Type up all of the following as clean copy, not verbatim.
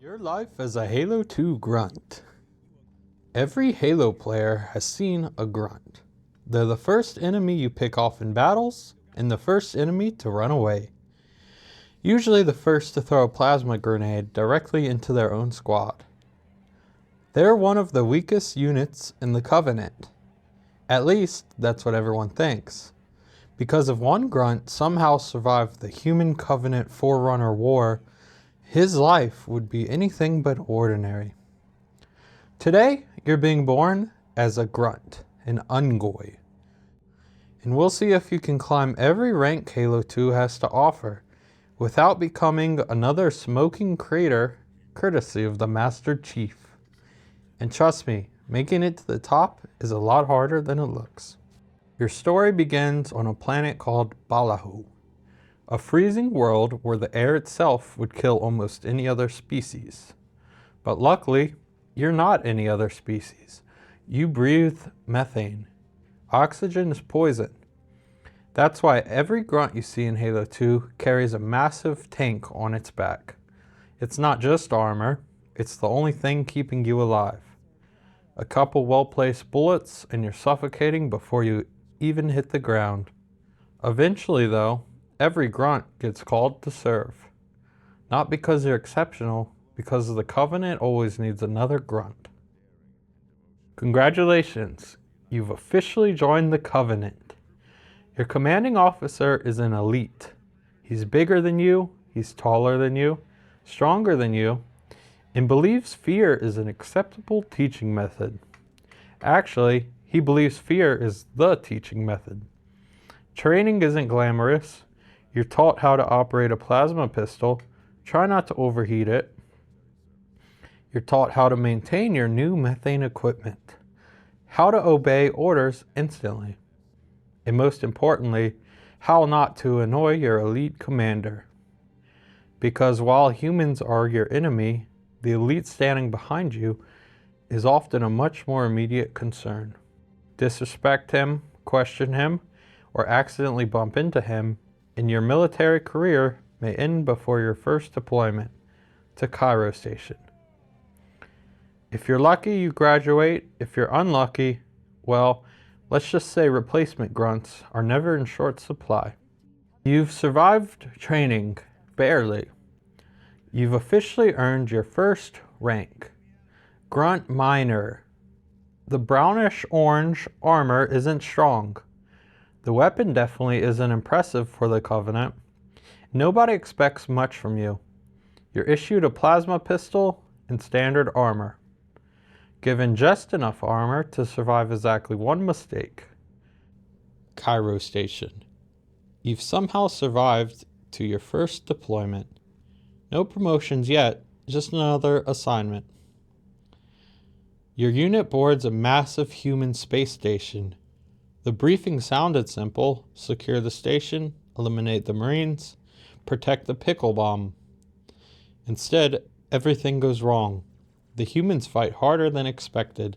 Your life as a Halo 2 Grunt. Every Halo player has seen a Grunt. They're the first enemy you pick off in battles, and the first enemy to run away. Usually the first to throw a plasma grenade directly into their own squad. They're one of the weakest units in the Covenant. At least, that's what everyone thinks. Because if one Grunt somehow survived the human Covenant Forerunner War, his life would be anything but ordinary. Today, you're being born as a Grunt, an ungoy. And we'll see if you can climb every rank Halo 2 has to offer without becoming another smoking crater courtesy of the Master Chief. And trust me, making it to the top is a lot harder than it looks. Your story begins on a planet called Balahu, a freezing world where the air itself would kill almost any other species. But luckily, you're not any other species. You breathe methane. Oxygen is poison. That's why every Grunt you see in Halo 2 carries a massive tank on its back. It's not just armor, it's the only thing keeping you alive. A couple well-placed bullets and you're suffocating before you even hit the ground. Eventually though, every Grunt gets called to serve. Not because they're exceptional, because the Covenant always needs another Grunt. Congratulations, you've officially joined the Covenant. Your commanding officer is an elite. He's bigger than you, he's taller than you, stronger than you, and believes fear is an acceptable teaching method. Actually, he believes fear is the teaching method. Training isn't glamorous. You're taught how to operate a plasma pistol. Try not to overheat it. You're taught how to maintain your new methane equipment. How to obey orders instantly. And most importantly, how not to annoy your elite commander. Because while humans are your enemy, the elite standing behind you is often a much more immediate concern. Disrespect him, question him, or accidentally bump into him, and your military career may end before your first deployment to Cairo Station. If you're lucky, you graduate. If you're unlucky, well, let's just say replacement Grunts are never in short supply. You've survived training, barely. You've officially earned your first rank, Grunt Minor. The brownish-orange armor isn't strong. The weapon definitely isn't impressive for the Covenant. Nobody expects much from you. You're issued a plasma pistol and standard armor. Given just enough armor to survive exactly one mistake. Cairo Station. You've somehow survived to your first deployment. No promotions yet, just another assignment. Your unit boards a massive human space station. The briefing sounded simple: secure the station, eliminate the Marines, protect the pickle bomb. Instead, everything goes wrong. The humans fight harder than expected.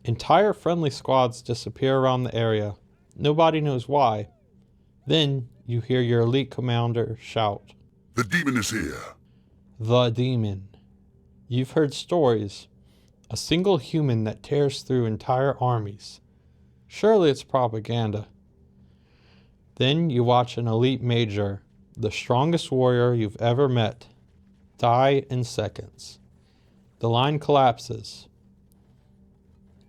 Entire friendly squads disappear around the area. Nobody knows why. Then you hear your elite commander shout, "The demon is here." The demon. You've heard stories. A single human that tears through entire armies. Surely it's propaganda. Then you watch an elite major, the strongest warrior you've ever met, die in seconds. The line collapses.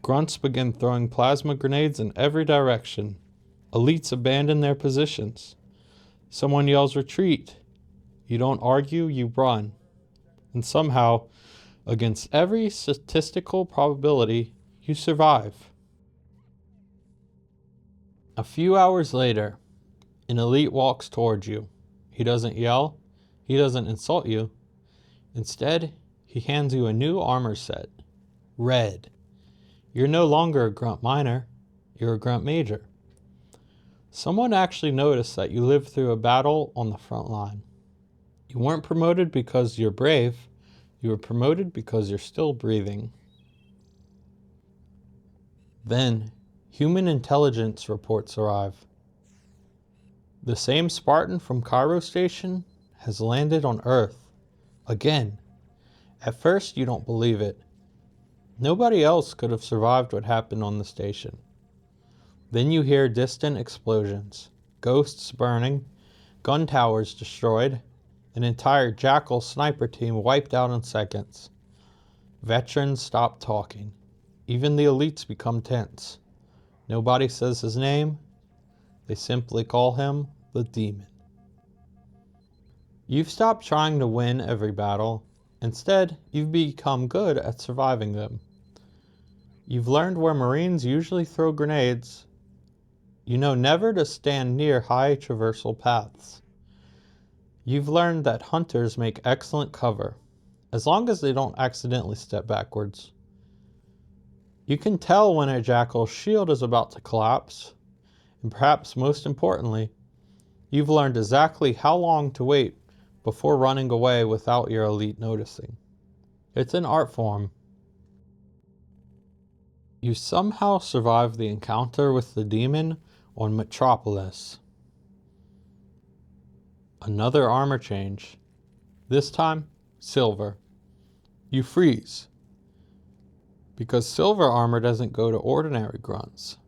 Grunts begin throwing plasma grenades in every direction. Elites abandon their positions. Someone yells retreat. You don't argue, you run. And somehow, against every statistical probability, you survive. A few hours later, an elite walks towards you. He doesn't yell. He doesn't insult you. Instead, he hands you a new armor set. Red. You're no longer a Grunt Minor. You're a Grunt Major. Someone actually noticed that you lived through a battle on the front line. You weren't promoted because you're brave. You were promoted because you're still breathing. Then, human intelligence reports arrive. The same Spartan from Cairo Station has landed on Earth. Again. At first, you don't believe it. Nobody else could have survived what happened on the station. Then you hear distant explosions, ghosts burning, gun towers destroyed, an entire Jackal sniper team wiped out in seconds. Veterans stop talking. Even the elites become tense. Nobody says his name. They simply call him the Demon. You've stopped trying to win every battle. Instead, you've become good at surviving them. You've learned where Marines usually throw grenades. You know never to stand near high traversal paths. You've learned that hunters make excellent cover, as long as they don't accidentally step backwards. You can tell when a Jackal's shield is about to collapse, and perhaps most importantly, you've learned exactly how long to wait before running away without your elite noticing. It's an art form. You somehow survive the encounter with the Demon on Metropolis. Another armor change. This time, silver. You freeze. Because silver armor doesn't go to ordinary grunts.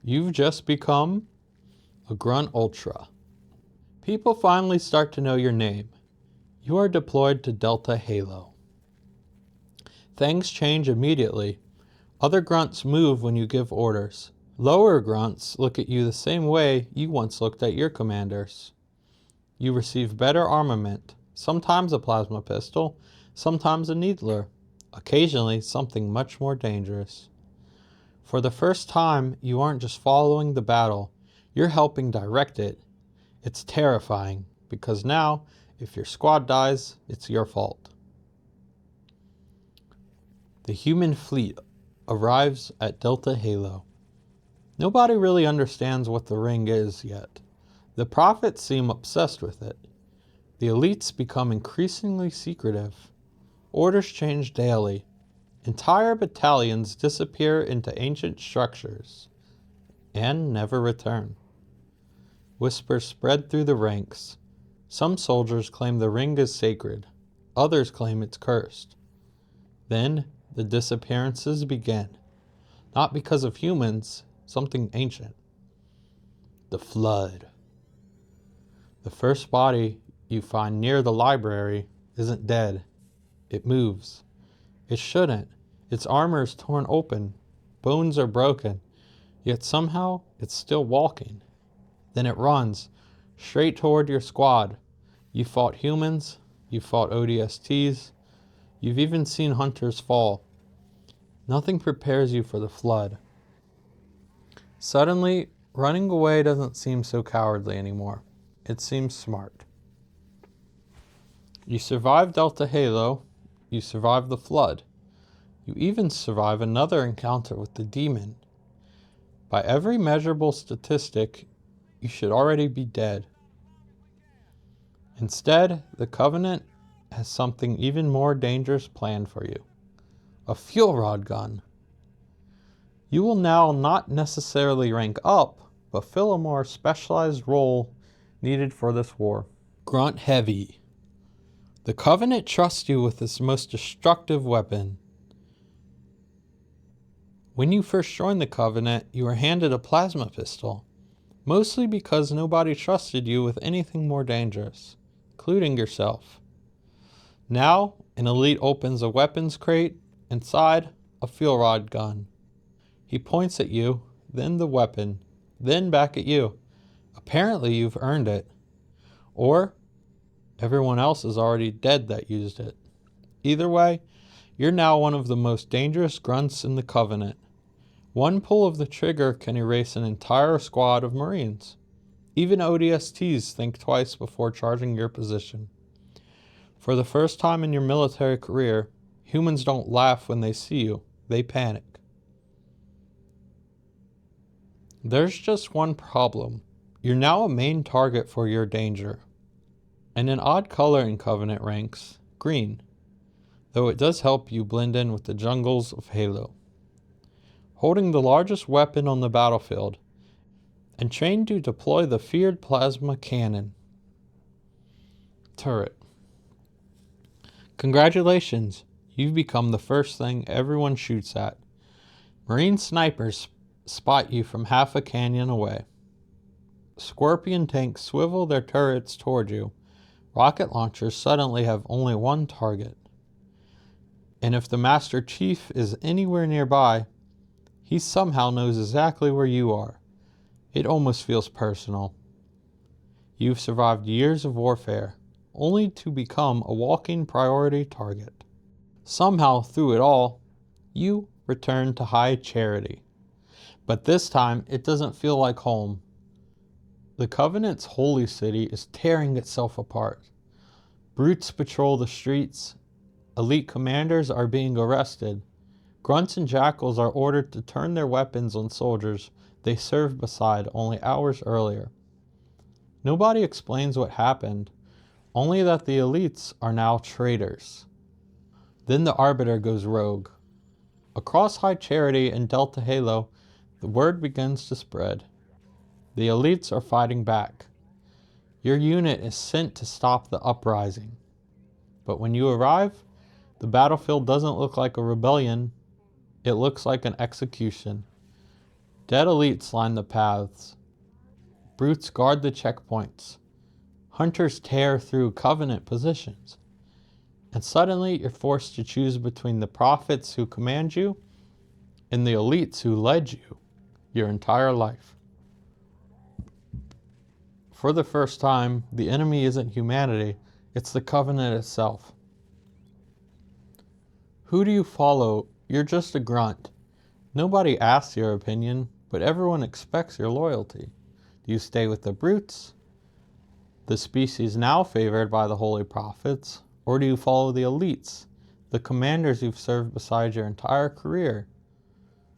You've just become a Grunt Ultra. People finally start to know your name. You are deployed to Delta Halo. Things change immediately. Other grunts move when you give orders. Lower grunts look at you the same way you once looked at your commanders. You receive better armament, sometimes a plasma pistol, sometimes a needler, occasionally something much more dangerous. For the first time, you aren't just following the battle, you're helping direct it. It's terrifying, because now, if your squad dies, it's your fault. The human fleet arrives at Delta Halo. Nobody really understands what the ring is yet. The prophets seem obsessed with it. The elites become increasingly secretive. Orders change daily. Entire battalions disappear into ancient structures and never return. Whispers spread through the ranks. Some soldiers claim the ring is sacred. Others claim it's cursed. Then the disappearances begin. Not because of humans, something ancient. The Flood. The first body you find near the library isn't dead. It moves. It shouldn't. Its armor is torn open. Bones are broken. Yet somehow it's still walking. Then it runs straight toward your squad. You fought humans. You fought ODSTs. You've even seen hunters fall. Nothing prepares you for the Flood. Suddenly, running away doesn't seem so cowardly anymore. It seems smart. You survive Delta Halo. You survive the Flood. You even survive another encounter with the Demon. By every measurable statistic, you should already be dead. Instead, the Covenant has something even more dangerous planned for you. A fuel rod gun. You will now not necessarily rank up, but fill a more specialized role needed for this war. Grunt Heavy. The Covenant trusts you with its most destructive weapon. When you first joined the Covenant, you were handed a plasma pistol, mostly because nobody trusted you with anything more dangerous, including yourself. Now, an elite opens a weapons crate, inside, a fuel rod gun. He points at you, then the weapon, then back at you. Apparently you've earned it. Or, everyone else is already dead that used it. Either way, you're now one of the most dangerous grunts in the Covenant. One pull of the trigger can erase an entire squad of Marines. Even ODSTs think twice before charging your position. For the first time in your military career, humans don't laugh when they see you. They panic. There's just one problem. You're now a main target for your danger. And an odd color in Covenant ranks, green. Though it does help you blend in with the jungles of Halo. Holding the largest weapon on the battlefield, and trained to deploy the feared plasma cannon. Turret. Congratulations, You've become the first thing everyone shoots at. Marine snipers spot you from half a canyon away. Scorpion tanks swivel their turrets toward you. Rocket launchers suddenly have only one target. And if the Master Chief is anywhere nearby, he somehow knows exactly where you are. It almost feels personal. You've survived years of warfare, only to become a walking priority target. Somehow, through it all, you return to high charity. But this time, it doesn't feel like home. The Covenant's holy city is tearing itself apart. Brutes patrol the streets. Elite commanders are being arrested. Grunts and jackals are ordered to turn their weapons on soldiers they served beside only hours earlier. Nobody explains what happened, only that the elites are now traitors. Then the Arbiter goes rogue. Across High Charity and Delta Halo, the word begins to spread. The elites are fighting back. Your unit is sent to stop the uprising. But when you arrive, the battlefield doesn't look like a rebellion. It looks like an execution. Dead elites line the paths. Brutes guard the checkpoints. Hunters tear through Covenant positions. And suddenly you're forced to choose between the prophets who command you and the elites who led you your entire life. For the first time, the enemy isn't humanity, it's the Covenant itself. Who do you follow? You're just a grunt. Nobody asks your opinion, but everyone expects your loyalty. Do you stay with the brutes, the species now favored by the holy prophets, or do you follow the elites, the commanders you've served beside your entire career?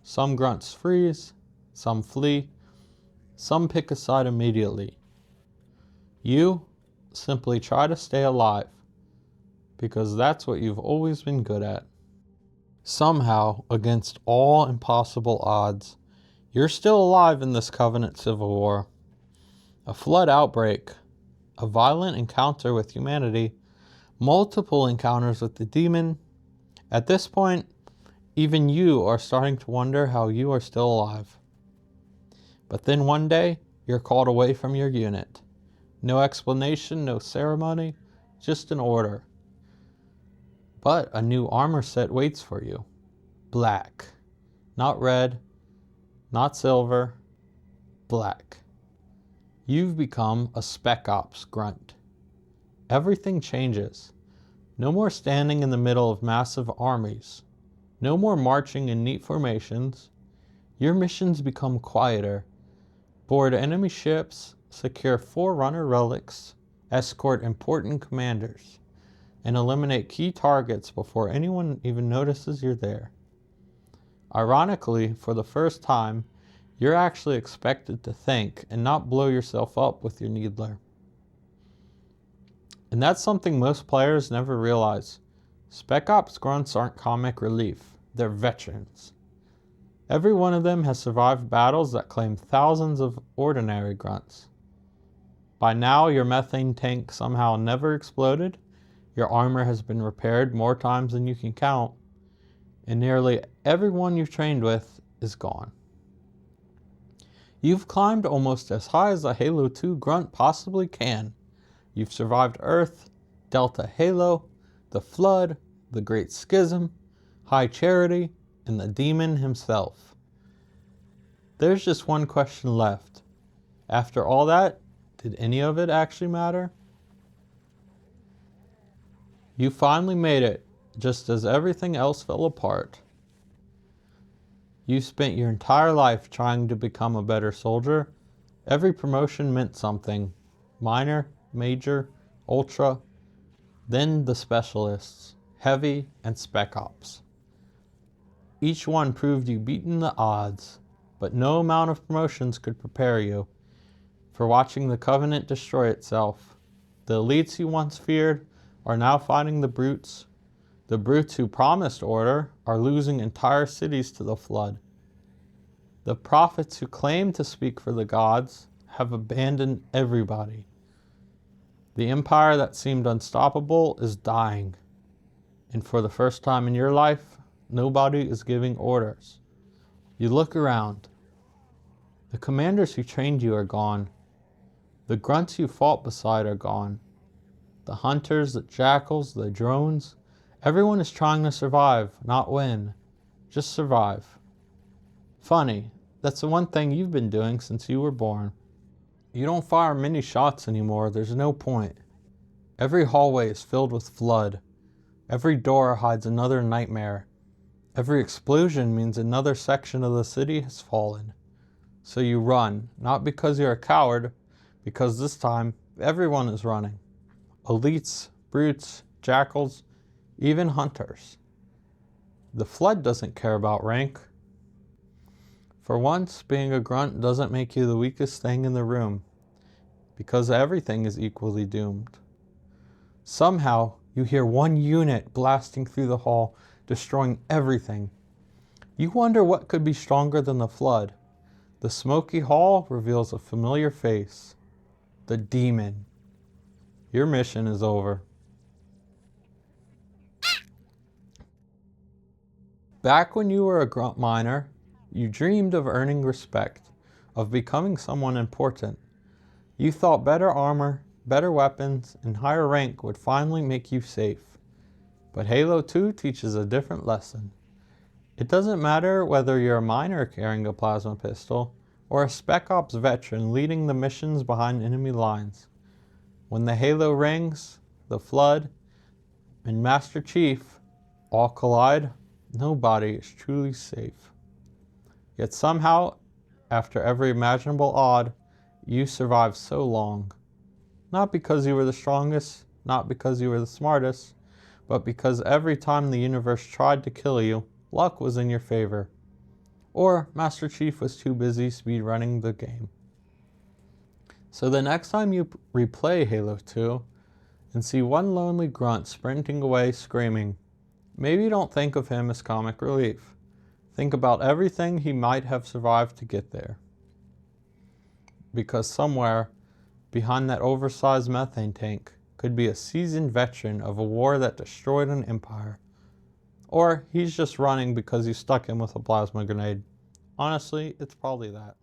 Some grunts freeze, some flee, some pick a side immediately. You simply try to stay alive, because that's what you've always been good at. Somehow, against all impossible odds, you're still alive in this Covenant civil war. A flood outbreak, a violent encounter with humanity, multiple encounters with the demon. At this point, even you are starting to wonder how you are still alive. But then one day, you're called away from your unit. No explanation, no ceremony, just an order. But a new armor set waits for you. Black. Not red, not silver, black. You've become a spec ops grunt. Everything changes. No more standing in the middle of massive armies. No more marching in neat formations. Your missions become quieter. Board enemy ships, secure Forerunner relics, escort important commanders, and eliminate key targets before anyone even notices you're there. Ironically, for the first time, you're actually expected to think and not blow yourself up with your needler. And that's something most players never realize. Spec Ops grunts aren't comic relief, they're veterans. Every one of them has survived battles that claim thousands of ordinary grunts. By now, your methane tank somehow never exploded, your armor has been repaired more times than you can count, and nearly everyone you've trained with is gone. You've climbed almost as high as a Halo 2 grunt possibly can. You've survived Earth, Delta Halo, the Flood, the Great Schism, High Charity, and the Demon himself. There's just one question left. After all that, did any of it actually matter? You finally made it, just as everything else fell apart. You spent your entire life trying to become a better soldier. Every promotion meant something. Minor, major, ultra, then the specialists, heavy, and spec ops. Each one proved you beaten the odds, but no amount of promotions could prepare you for watching the Covenant destroy itself. The elites you once feared are now fighting the brutes. The brutes who promised order are losing entire cities to the flood. The prophets who claim to speak for the gods have abandoned everybody. The empire that seemed unstoppable is dying. And for the first time in your life, nobody is giving orders. You look around. The commanders who trained you are gone. The grunts you fought beside are gone. The hunters, the jackals, the drones, everyone is trying to survive, not win. Just survive. Funny, that's the one thing you've been doing since you were born. You don't fire many shots anymore, there's no point. Every hallway is filled with flood. Every door hides another nightmare. Every explosion means another section of the city has fallen. So you run, not because you're a coward, because this time everyone is running. Elites, brutes, jackals, even hunters. The flood doesn't care about rank. For once, being a grunt doesn't make you the weakest thing in the room, because everything is equally doomed. Somehow, you hear one unit blasting through the hall, destroying everything. You wonder what could be stronger than the flood. The smoky hall reveals a familiar face. The demon. Your mission is over. Back when you were a grunt miner, you dreamed of earning respect, of becoming someone important. You thought better armor, better weapons, and higher rank would finally make you safe. But Halo 2 teaches a different lesson. It doesn't matter whether you're a miner carrying a plasma pistol, or a Spec Ops veteran leading the missions behind enemy lines. When the Halo rings, the Flood, and Master Chief all collide, nobody is truly safe. Yet somehow, after every imaginable odd, you survived so long. Not because you were the strongest, not because you were the smartest, but because every time the universe tried to kill you, luck was in your favor. Or Master Chief was too busy speedrunning the game. So the next time you replay Halo 2 and see one lonely grunt sprinting away screaming, maybe don't think of him as comic relief. Think about everything he might have survived to get there. Because somewhere behind that oversized methane tank could be a seasoned veteran of a war that destroyed an empire. Or he's just running because you stuck him with a plasma grenade. Honestly, it's probably that.